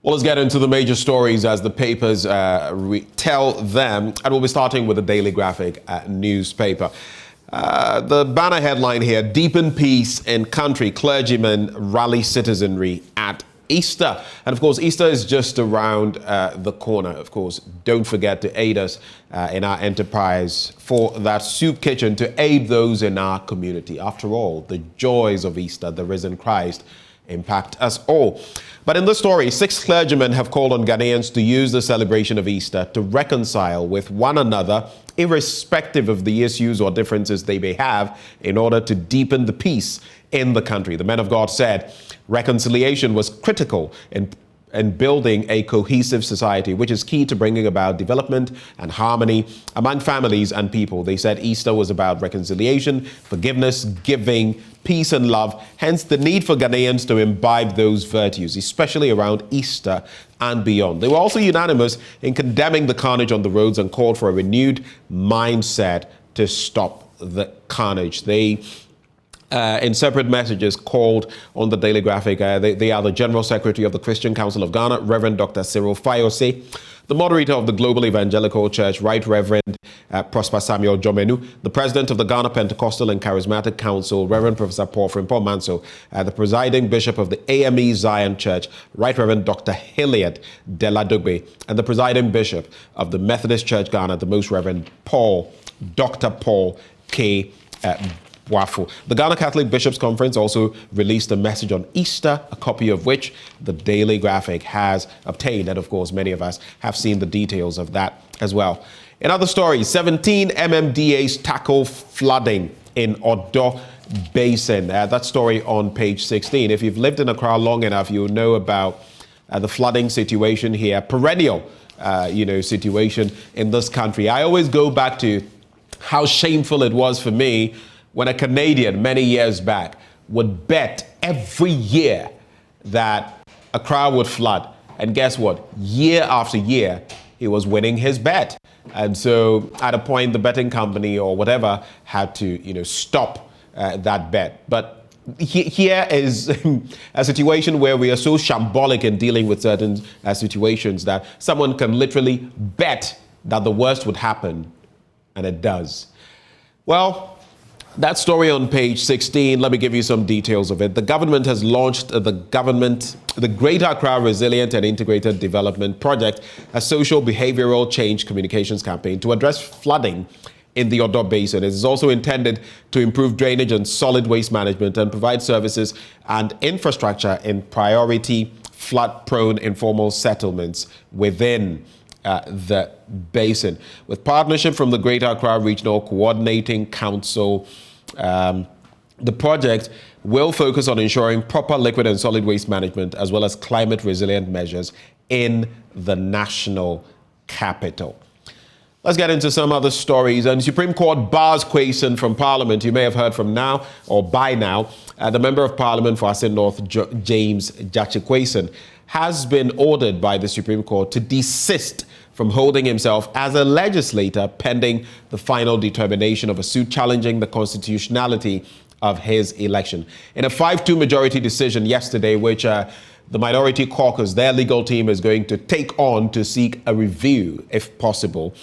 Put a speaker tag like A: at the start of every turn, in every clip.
A: Well, let's get into the major stories as the papers tell them, and we'll be starting with the Daily Graphic newspaper. The banner headline here: deepen peace in country, clergymen rally citizenry at Easter. And of course, Easter is just around the corner. Of course, don't forget to aid us in our enterprise for that soup kitchen to aid those in our community. After all, the joys of Easter, the risen Christ, impact us all. But in this story, 6 clergymen have called on Ghanaians to use the celebration of Easter to reconcile with one another, irrespective of the issues or differences they may have, in order to deepen the peace in the country. The men of God said reconciliation was critical in building a cohesive society, which is key to bringing about development and harmony among families and people. They said Easter was about reconciliation, forgiveness, giving, peace and love, hence the need for Ghanaians to imbibe those virtues, especially around Easter and beyond. They were also unanimous in condemning the carnage on the roads and called for a renewed mindset to stop the carnage. They in separate messages called on the Daily Graphic. They are the General Secretary of the Christian Council of Ghana, Reverend Dr. Cyril Fayose, the moderator of the Global Evangelical Church, Right Reverend Prosper Samuel Jomenu, the President of the Ghana Pentecostal and Charismatic Council, Reverend Professor Paul Frimpong Manso, the Presiding Bishop of the AME Zion Church, Right Reverend Dr. Hilliard Deladogbe, and the Presiding Bishop of the Methodist Church Ghana, the Most Reverend Dr. Paul K. Wafu. The Ghana Catholic Bishops' Conference also released a message on Easter, a copy of which the Daily Graphic has obtained. And of course, many of us have seen the details of that as well. In other stories, 17 MMDAs tackle flooding in Odo Basin. That story on page 16. If you've lived in Accra long enough, you'll know about the flooding situation here, perennial, situation in this country. I always go back to how shameful it was for me when a Canadian many years back would bet every year that Accra would flood. And guess what? Year after year, he was winning his bet. And so at a point, the betting company or whatever had to, stop that bet. But here is a situation where we are so shambolic in dealing with certain situations that someone can literally bet that the worst would happen, and it does. Well, that story on page 16, let me give you some details of it. The government has launched the Greater Accra Resilient and Integrated Development Project, a social behavioral change communications campaign to address flooding in the Odo Basin. It is also intended to improve drainage and solid waste management and provide services and infrastructure in priority flood-prone informal settlements within the basin. With partnership from the Greater Accra Regional Coordinating Council, the project will focus on ensuring proper liquid and solid waste management as well as climate resilient measures in the national capital. Let's get into some other stories. And Supreme Court bars Quayson from Parliament. You may have heard from now or by now, the Member of Parliament for Assin North, James Jachi Quayson, has been ordered by the Supreme Court to desist from holding himself as a legislator pending the final determination of a suit challenging the constitutionality of his election. In a 5-2 majority decision yesterday, which the Minority Caucus, their legal team, is going to take on to seek a review, if possible.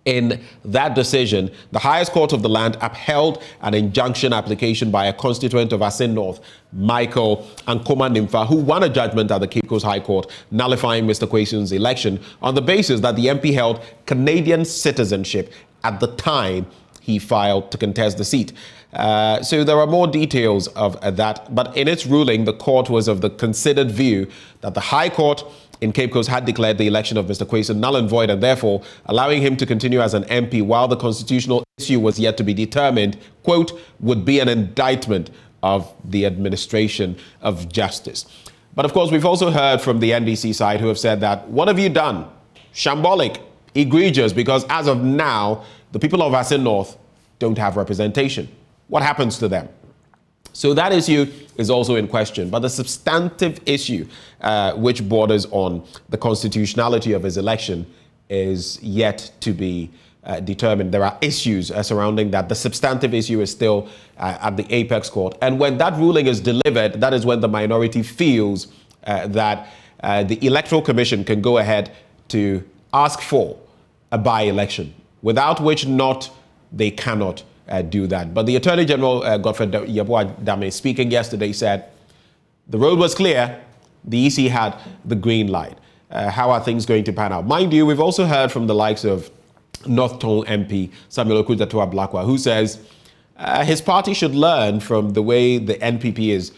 A: In that decision, the highest court of the land upheld an injunction application by a constituent of Assin North, Michael Ankoma Nimfa, who won a judgment at the Cape Coast High Court nullifying Mr. Quayson's election on the basis that the MP held Canadian citizenship at the time he filed to contest the seat. So there are more details of that, but in its ruling, the court was of the considered view that the High Court in Cape Coast had declared the election of Mr. Quayson null and void, and therefore allowing him to continue as an MP while the constitutional issue was yet to be determined, quote, would be an indictment of the administration of justice. But of course, we've also heard from the NDC side who have said that, what have you done? Shambolic, egregious, because as of now, the people of Assin North don't have representation. What happens to them? So that issue is also in question. But the substantive issue, which borders on the constitutionality of his election, is yet to be determined. There are issues surrounding that. The substantive issue is still at the apex court. And when that ruling is delivered, that is when the minority feels that the Electoral Commission can go ahead to ask for a by-election, without which they cannot do that. But the Attorney General, Godfred Yeboah-Dame, speaking yesterday, said the road was clear. The EC had the green light. How are things going to pan out? Mind you, we've also heard from the likes of North MP, Samuel Okudzato-Ablakwa, who says his party should learn from the way the NPP is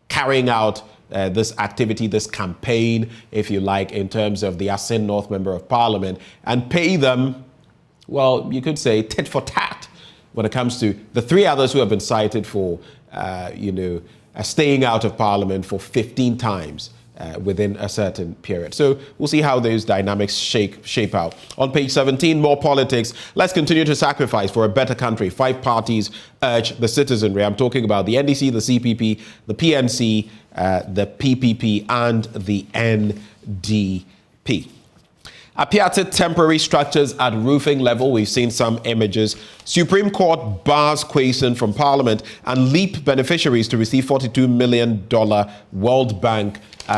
A: carrying out this activity, this campaign, if you like, in terms of the Assin North Member of Parliament, and pay them, well, you could say tit for tat when it comes to the three others who have been cited for, staying out of Parliament for 15 times within a certain period. So we'll see how those dynamics shape out. On page 17, more politics. Let's continue to sacrifice for a better country. 5 parties urge the citizenry. I'm talking about the NDC, the CPP, the PNC, the PPP, and the NDP. Apiate temporary structures at roofing level. We've seen some images. Supreme Court bars Quayson from Parliament, and LEAP beneficiaries to receive $42 million World Bank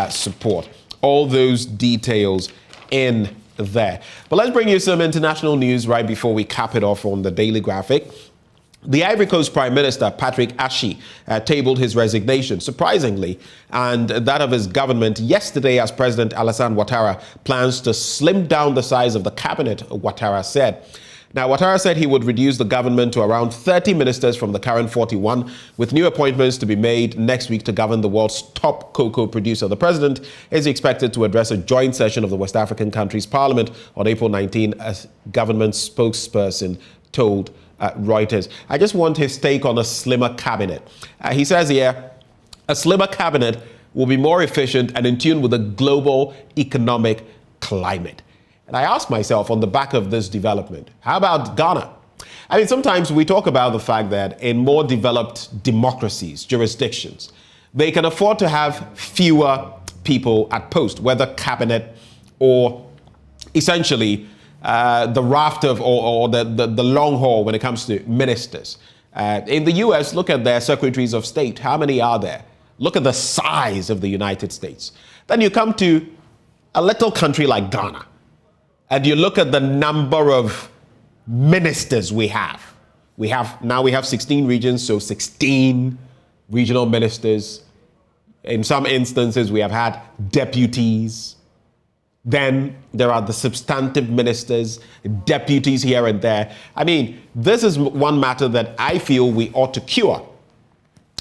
A: support. All those details in there. But let's bring you some international news right before we cap it off on the Daily Graphic. The Ivory Coast Prime Minister, Patrick Assi, tabled his resignation, surprisingly, and that of his government yesterday as President Alassane Ouattara plans to slim down the size of the cabinet, Ouattara said. Now, Ouattara said he would reduce the government to around 30 ministers from the current 41, with new appointments to be made next week to govern the world's top cocoa producer. The president is expected to address a joint session of the West African country's parliament on April 19, as government spokesperson told Reuters. I just want his take on a slimmer cabinet. He says here, a slimmer cabinet will be more efficient and in tune with the global economic climate. And I ask myself on the back of this development, how about Ghana? I mean, sometimes we talk about the fact that in more developed democracies, jurisdictions, they can afford to have fewer people at post, whether cabinet or essentially the raft of or the long haul when it comes to ministers. In the US, look at their secretaries of state. How many are there? Look at the size of the United States. Then you come to a little country like Ghana, and you look at the number of ministers we have. We have 16 regions, so 16 regional ministers. In some instances, we have had deputies. Then there are the substantive ministers, deputies here and there. I mean, this is one matter that I feel we ought to cure,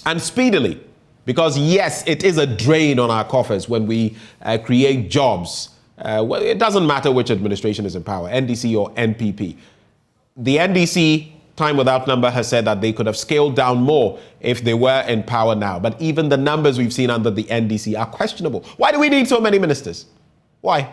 A: and speedily, because yes, it is a drain on our coffers when we create jobs. Well, it doesn't matter which administration is in power, NDC or NPP. The NDC, time without number, has said that they could have scaled down more if they were in power now. But even the numbers we've seen under the NDC are questionable. Why do we need so many ministers? Why?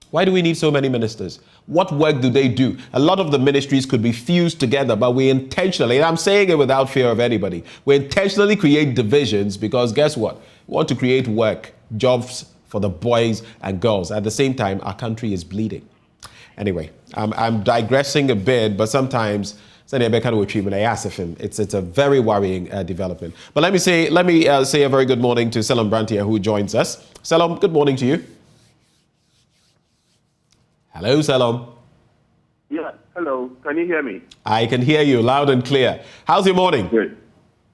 A: Why do we need so many ministers? What work do they do? A lot of the ministries could be fused together, but we intentionally, and I'm saying it without fear of anybody, we intentionally create divisions because guess what? We want to create work, jobs for the boys and girls. At the same time, our country is bleeding. Anyway, I'm digressing a bit, but sometimes it's a very worrying development. But let me say a very good morning to Selam Brantia, who joins us. Selam, good morning to you. Hello, Selam.
B: Yeah, hello. Can you hear me?
A: I can hear you loud and clear. How's your morning?
B: Great.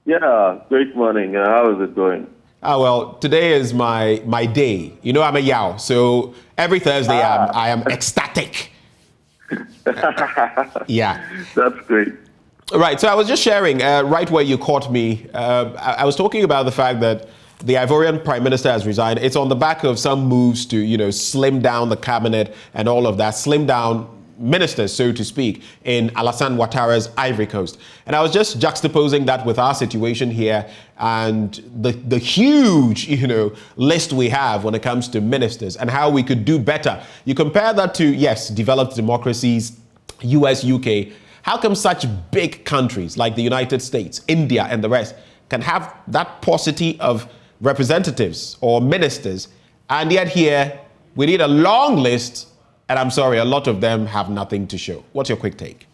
B: Yeah, great morning. How is it going?
A: Well, today is my day. You know, I'm a Yao, so every Thursday I am ecstatic. Yeah.
B: That's great.
A: Right, so I was just sharing, right where you caught me, I was talking about the fact that the Ivorian Prime Minister has resigned. It's on the back of some moves to, slim down the cabinet and all of that, slim down ministers, so to speak, in Alassane Ouattara's Ivory Coast. And I was just juxtaposing that with our situation here and the huge, list we have when it comes to ministers and how we could do better. You compare that to, yes, developed democracies, US, UK. How come such big countries like the United States, India, and the rest can have that paucity of representatives or ministers, and yet here we need a long list, and I'm sorry, a lot of them have nothing to show? What's your quick take?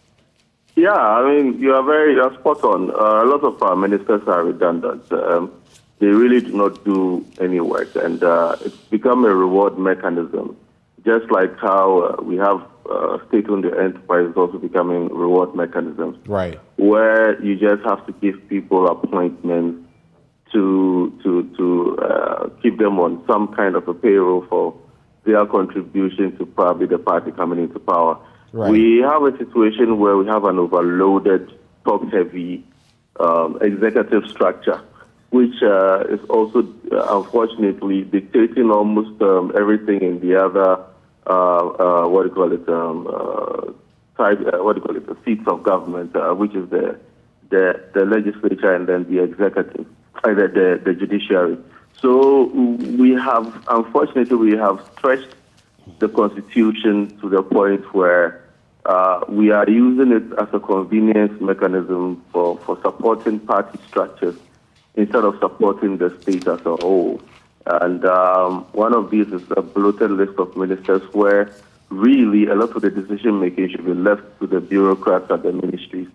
B: Yeah, I mean, you're spot on. A lot of our ministers are redundant. they really do not do any work. And it's become a reward mechanism, just like how we have state-owned enterprises also becoming reward mechanisms.
A: Right.
B: Where you just have to give people appointments to keep them on some kind of a payroll for their contribution to probably the party coming into power.
A: Right.
B: We have a situation where we have an overloaded, top-heavy executive structure, which is also, unfortunately, dictating almost everything in the other, the seats of government, which is the legislature and then the executive, the judiciary. So unfortunately, we have stretched the Constitution to the point where we are using it as a convenience mechanism for supporting party structures instead of supporting the state as a whole. And one of these is a bloated list of ministers where really a lot of the decision-making should be left to the bureaucrats at the ministries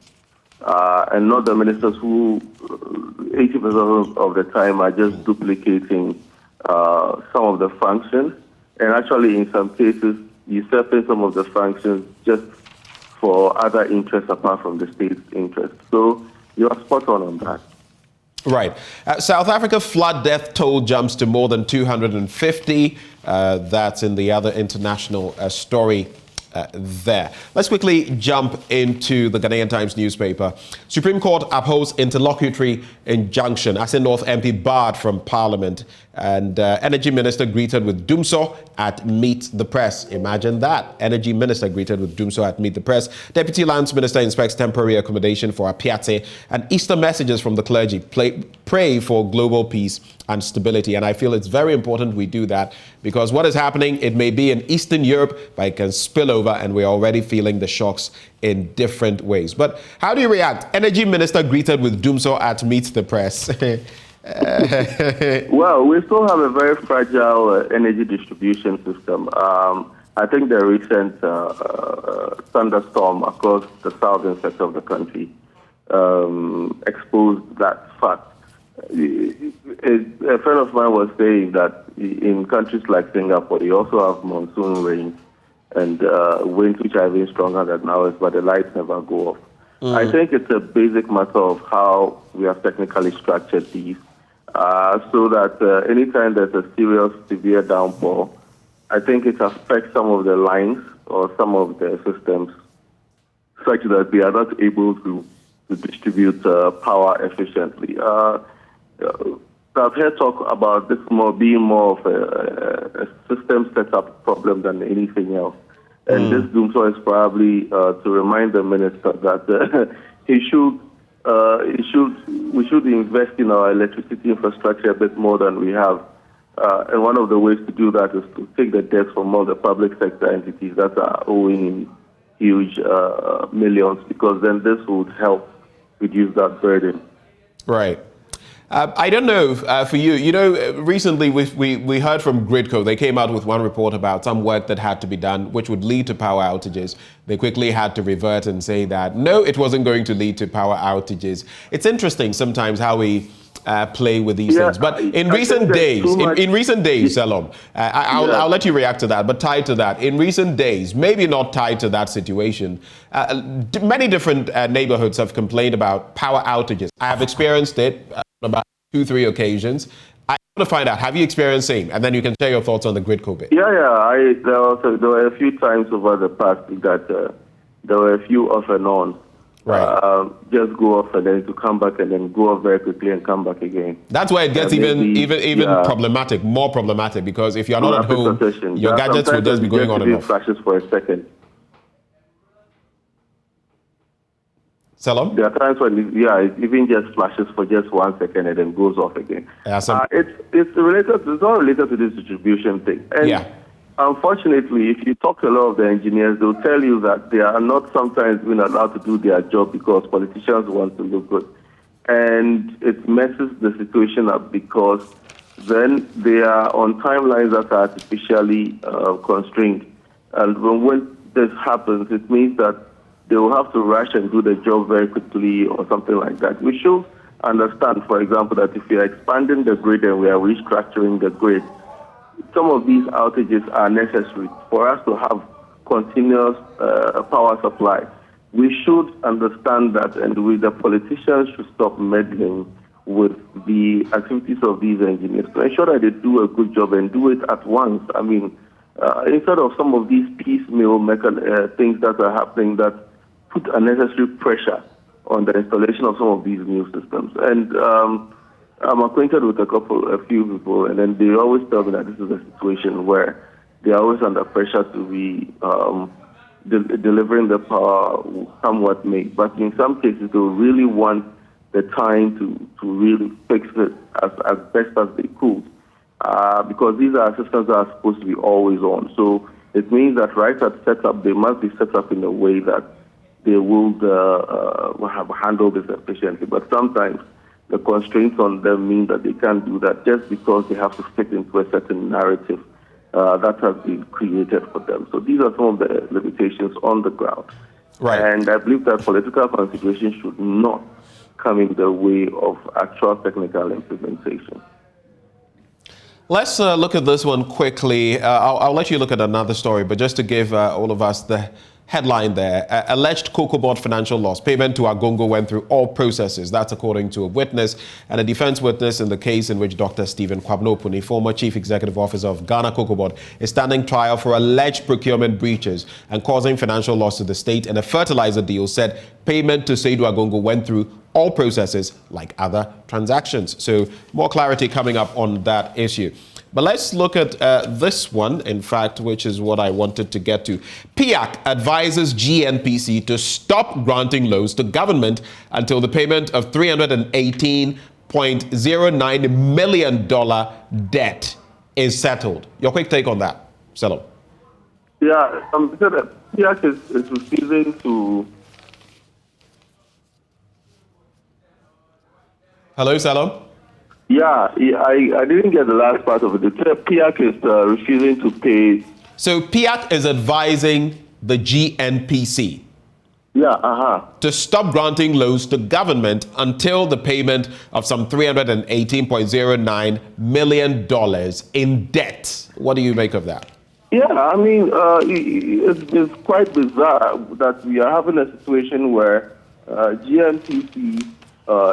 B: and not the ministers who 80% of the time are just duplicating some of the functions and actually in some cases usurping some of the functions just for other interests apart from the state's interests. So you are spot on that.
A: Right. South Africa flood death toll jumps to more than 250. That's in the other international story there. Let's quickly jump into the Ghanaian Times newspaper. Supreme Court upholds interlocutory injunction. Assin North MP barred from Parliament. And Energy Minister greeted with Dumso at Meet the Press. Imagine that. Energy Minister greeted with Dumso at Meet the Press. Deputy Lands Minister inspects temporary accommodation for Apiate. And Easter messages from the clergy. Pray for global peace and stability. And I feel it's very important we do that because what is happening, it may be in Eastern Europe, but it can spill over and we're already feeling the shocks in different ways. But how do you react? Energy Minister greeted with Dumso at Meet the Press.
B: Well, we still have a very fragile energy distribution system. I think the recent thunderstorm across the southern sector of the country exposed that fact. A friend of mine was saying that in countries like Singapore, you also have monsoon rain and winds which are even stronger than ours, but the lights never go off. I think it's a basic matter of how we have technically structured these so that anytime there's a serious, severe downpour, I think it affects some of the lines or some of the systems such that they are not able to distribute power efficiently. I've heard talk about this being more of a system setup problem than anything else. And this Dumso is probably to remind the minister that we should invest in our electricity infrastructure a bit more than we have. And one of the ways to do that is to take the debts from all the public sector entities that are owing in huge millions, because then this would help reduce that burden.
A: Right. I don't know for you. You know, recently we heard from Gridco. They came out with one report about some work that had to be done, which would lead to power outages. They quickly had to revert and say that, no, it wasn't going to lead to power outages. It's interesting sometimes how we play with these things. But in recent days, Salom, I'll let you react to that, but tied to that, in recent days, maybe not tied to that situation, many different neighborhoods have complained about power outages. I have experienced it about 2-3 occasions. I want to find out, have you experienced same? And then you can share your thoughts on the Gridco bit.
B: Yeah. There were a few times over the past week that there were a few off and on.
A: Right.
B: Just go off and then to come back and then go off very quickly and come back again.
A: That's why it gets even problematic, more problematic, because if you're not at home, your gadgets will just be going on and off.
B: Flashes for a second.
A: Salom?
B: There are times when it even just flashes for just 1 second and then goes off again. It's not related to this distribution thing. And unfortunately, if you talk to a lot of the engineers, they'll tell you that they are not sometimes being allowed to do their job because politicians want to look good. And it messes the situation up because then they are on timelines that are artificially constrained. And when this happens, it means that they will have to rush and do the job very quickly or something like that, which shows understand, for example, that if we are expanding the grid and we are restructuring the grid, some of these outages are necessary for us to have continuous power supply. We should understand that, and the politicians should stop meddling with the activities of these engineers to ensure that they do a good job and do it at once. I mean, instead of some of these piecemeal things that are happening that put unnecessary pressure on the installation of some of these new systems. And I'm acquainted with a few people, and then they always tell me that this is a situation where they are always under pressure to be delivering the power somewhat late. But in some cases, they really want the time to really fix it as best as they could, because these are systems that are supposed to be always on. So it means that right at setup, they must be set up in a way that they will have handled this efficiently. But sometimes the constraints on them mean that they can't do that just because they have to fit into a certain narrative that has been created for them. So these are some of the limitations on the ground.
A: Right.
B: And I believe that political consideration should not come in the way of actual technical implementation.
A: Let's look at this one quickly. I'll let you look at another story, but just to give all of us the headline there, alleged cocoa board financial loss. Payment to Agongo went through all processes. That's according to a witness and a defense witness in the case in which Dr. Stephen Kwabnopuni, former chief executive officer of Ghana Cocoa Board, is standing trial for alleged procurement breaches and causing financial loss to the state. And a fertilizer deal said payment to Seydou Agongo went through all processes like other transactions. So more clarity coming up on that issue. But let's look at this one, in fact, which is what I wanted to get to. PIAC advises GNPC to stop granting loans to government until the payment of $318.09 million debt is settled. Your quick take on that, Selo.
B: Yeah, PIAC is refusing to...
A: Hello, Selo?
B: Yeah, I didn't get the last part of it. The PIAC is refusing to pay.
A: So PIAC is advising the GNPC to stop granting loans to government until the payment of some $318.09 million in debt. What do you make of that?
B: Yeah, I mean, it's quite bizarre that we are having a situation where GNPC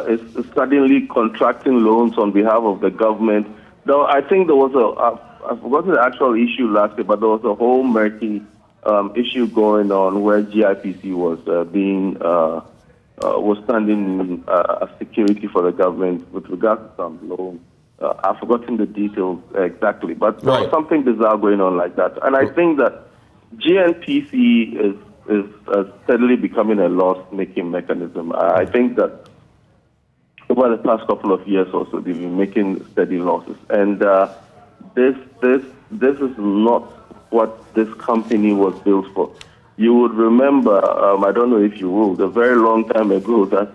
B: is suddenly contracting loans on behalf of the government. Though I think there was I've forgotten the actual issue last year, but there was a whole murky issue going on where GIPC was standing as security for the government with regard to some loans. I've forgotten the details exactly, but there was something bizarre going on like that. And I think that GNPC is steadily becoming a loss-making mechanism. I think that over the past couple of years or so, they've been making steady losses. And this is not what this company was built for. You would remember, I don't know if you will, a very long time ago that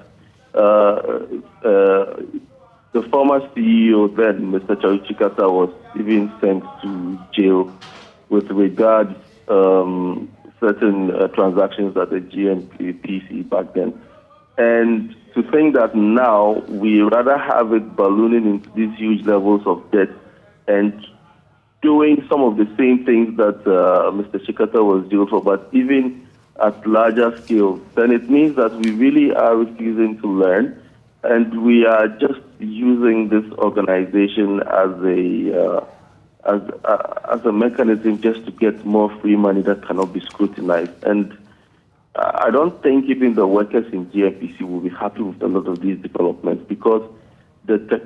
B: the former CEO then, Mr. Chikata, was even sent to jail with regards certain transactions at the GNPC back then. And to think that now we rather have it ballooning into these huge levels of debt and doing some of the same things that Mr. Chikata was jailed for, but even at larger scale, then it means that we really are refusing to learn, and we are just using this organization as a mechanism just to get more free money that cannot be scrutinized. And I don't think even the workers in GNPC will be happy with a lot of these developments, because the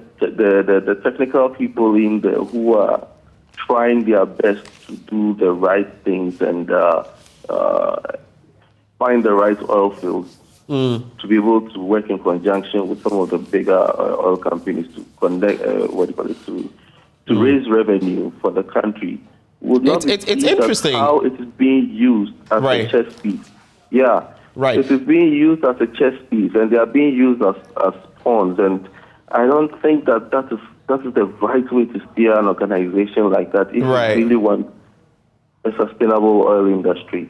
B: technical people in there who are trying their best to do the right things and find the right oil fields to be able to work in conjunction with some of the bigger oil companies to connect, to raise revenue for the country. Would not
A: it's interesting
B: how it is being used as a chess piece. Yeah, it is being used as a chess piece, and they are being used as pawns. And I don't think that is the right way to steer an organization like that if you really want a sustainable oil industry.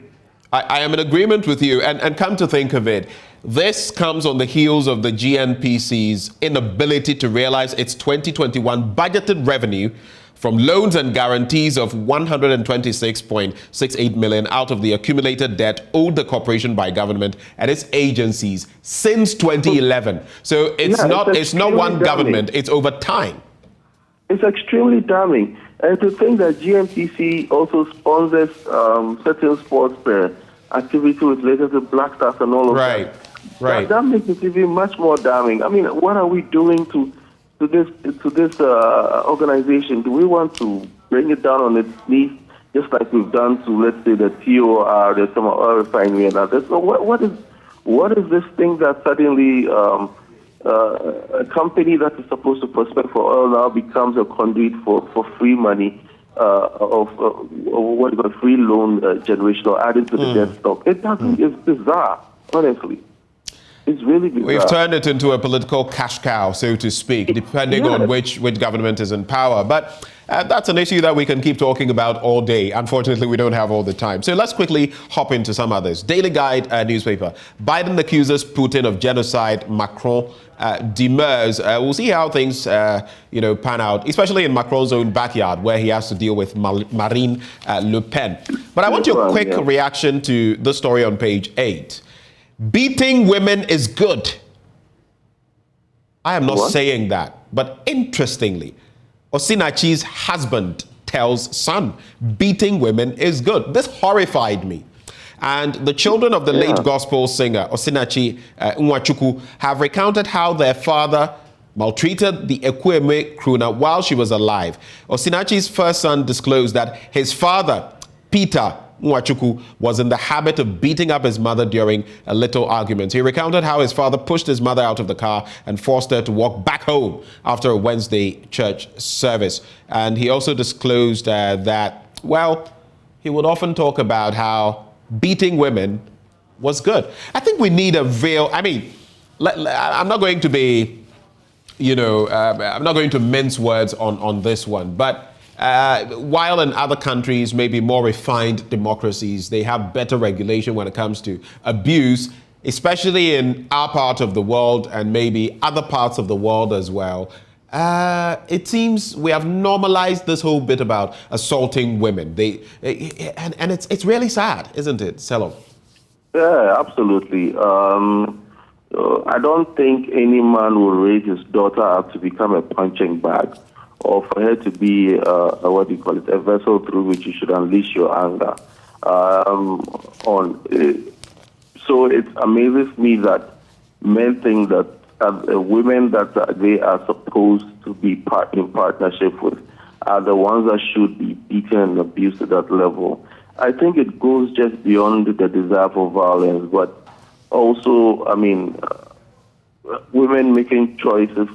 A: I am in agreement with you. And come to think of it, this comes on the heels of the GNPC's inability to realize its 2021 budgeted revenue from loans and guarantees of 126.68 million out of the accumulated debt owed the corporation by government and its agencies since 2011. So it's not one government, it's over time.
B: It's extremely damning. And to think that GNPC also sponsors certain sports activities related to Black Stars and all of that.
A: Right.
B: That makes it even much more damning. I mean, what are we doing to this organization? Do we want to bring it down on its knees, just like we've done to, let's say, the TOR, the Summer Oil Refinery and others? So what is this thing that suddenly a company that is supposed to prospect for oil now becomes a conduit for free money of what is a free loan generation or added to the debt stock? It doesn't. It's bizarre, honestly. It's really bizarre.
A: We've turned it into a political cash cow, so to speak, depending on which government is in power. But that's an issue that we can keep talking about all day. Unfortunately, we don't have all the time. So let's quickly hop into some others. Daily Guide newspaper. Biden accuses Putin of genocide. Macron demurs. We'll see how things pan out, especially in Macron's own backyard, where he has to deal with Marine Le Pen. But I want your quick reaction to the story on page 8. Beating women is good. I am not saying that, but interestingly, Osinachi's husband tells son, beating women is good. This horrified me. And the children of the late gospel singer Osinachi Nwachukwu have recounted how their father maltreated the Ekweme crooner while she was alive. Osinachi's first son disclosed that his father, Peter Nwachukwu, was in the habit of beating up his mother during a little argument. He recounted how his father pushed his mother out of the car and forced her to walk back home after a Wednesday church service. And he also disclosed that, he would often talk about how beating women was good. I think we need a real, I'm not going to be, I'm not going to mince words on this one, but while in other countries, maybe more refined democracies, they have better regulation when it comes to abuse, especially in our part of the world and maybe other parts of the world as well. It seems we have normalized this whole bit about assaulting women. And it's really sad, isn't it, Selo?
B: Yeah, absolutely. I don't think any man will raise his daughter up to become a punching bag, or for her to be a vessel through which you should unleash your anger on. So it amazes me that men think that women that they are supposed to be in partnership with are the ones that should be beaten and abused at that level. I think it goes just beyond the desire for violence, but also, women making choices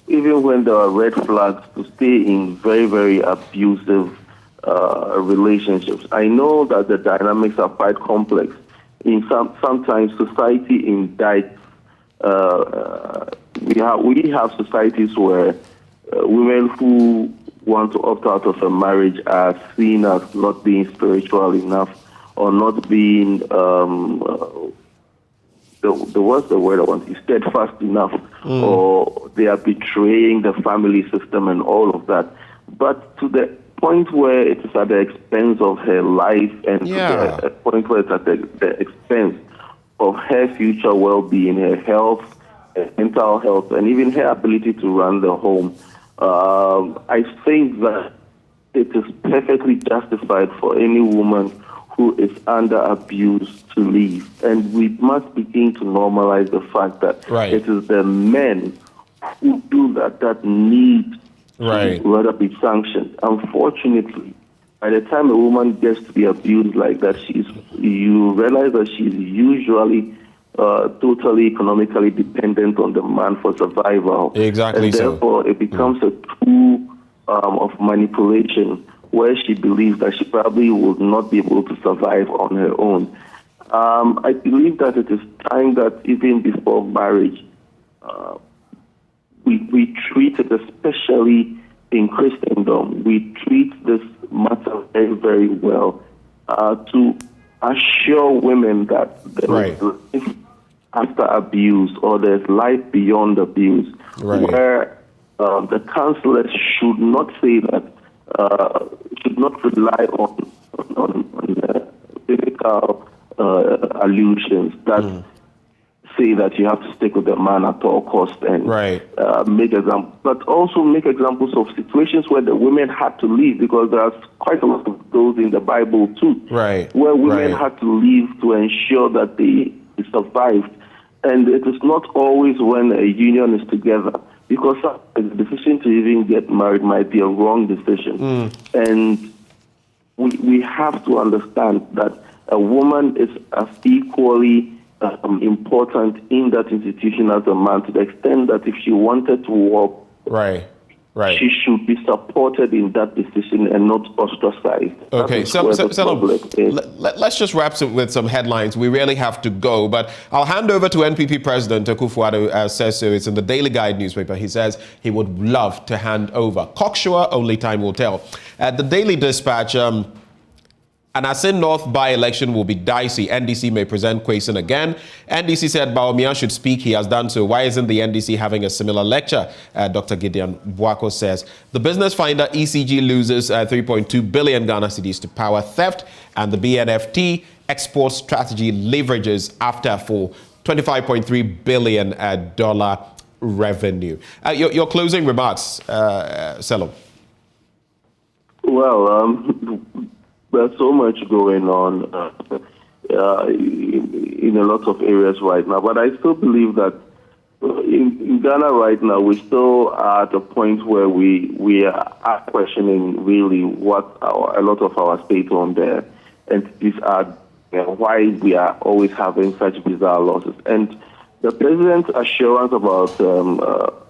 B: even when there are red flags, to stay in very, very abusive relationships. I know that the dynamics are quite complex. Sometimes society indicts. We have societies where women who want to opt out of a marriage are seen as not being spiritual enough, or not being what's the word I want? Steadfast enough, or they are betraying the family system and all of that. But to the point where it is at the expense of her life, and to the point where it's at the expense of her future well-being, her health, her mental health, and even her ability to run the home, I think that it is perfectly justified for any woman who is under abuse to leave. And we must begin to normalize the fact that it is the men who do that need to rather be sanctioned. Unfortunately, by the time a woman gets to be abused like that, you realize that she's usually totally economically dependent on the man for survival.
A: Exactly.
B: And therefore, it becomes a tool of manipulation, where she believes that she probably would not be able to survive on her own. I believe that it is time that even before marriage, we treat it, especially in Christendom, we treat this matter very, very well, to assure women that there is life after abuse or there's life beyond abuse, where the counselors should not say that, should not rely on physical allusions that say that you have to stick with the man at all costs and make examples, but also make examples of situations where the women had to leave, because there's quite a lot of those in the Bible too, where women had to leave to ensure that they survived. And it is not always when a union is together, because the decision to even get married might be a wrong decision. And we have to understand that a woman is as equally important in that institution as a man, to the extent that if she wanted to walk, she should be supported in that decision and not ostracized.
A: Okay, so let's just wrap up with some headlines. We really have to go, but I'll hand over to NPP President Akufo-Addo says so. It's in the Daily Guide newspaper. He says he would love to hand over. Cocksure, only time will tell. At the Daily Dispatch, an Assin North by-election will be dicey. NDC may present Kwesen again. NDC said Bawumia should speak. He has done so. Why isn't the NDC having a similar lecture? Dr. Gideon Buako says. The Business Finder ECG loses 3.2 billion Ghana cedis to power theft. And the BNFT export strategy leverages after for $25.3 billion dollar revenue. Your closing remarks, Selo.
B: Well, there's so much going on in a lot of areas right now, but I still believe that in Ghana right now, we still are at a point where we are questioning really what a lot of our state-owned entities are, why we are always having such bizarre losses. And the president's assurance about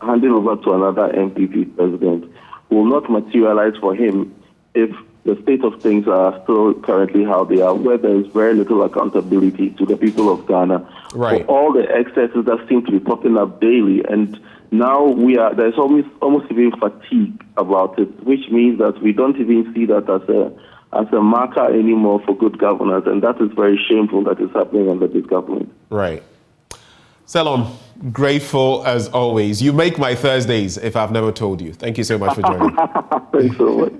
B: handing over to another MPP president will not materialize for him if the state of things are still currently how they are, where there is very little accountability to the people of Ghana for all the excesses that seem to be popping up daily. And now there's almost even fatigue about it, which means that we don't even see that as a marker anymore for good governance, and that is very shameful that is happening under this government.
A: Right. Selom, grateful as always. You make my Thursdays, if I've never told you. Thank you so much for joining.
B: Thanks so much.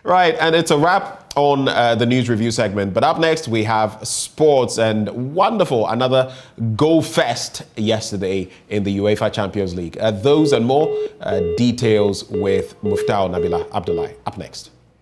A: Right, and it's a wrap on the news review segment. But up next, we have sports, and wonderful, another goal fest yesterday in the UEFA Champions League. Those and more details with Muftau Nabila Abdullahi. Up next.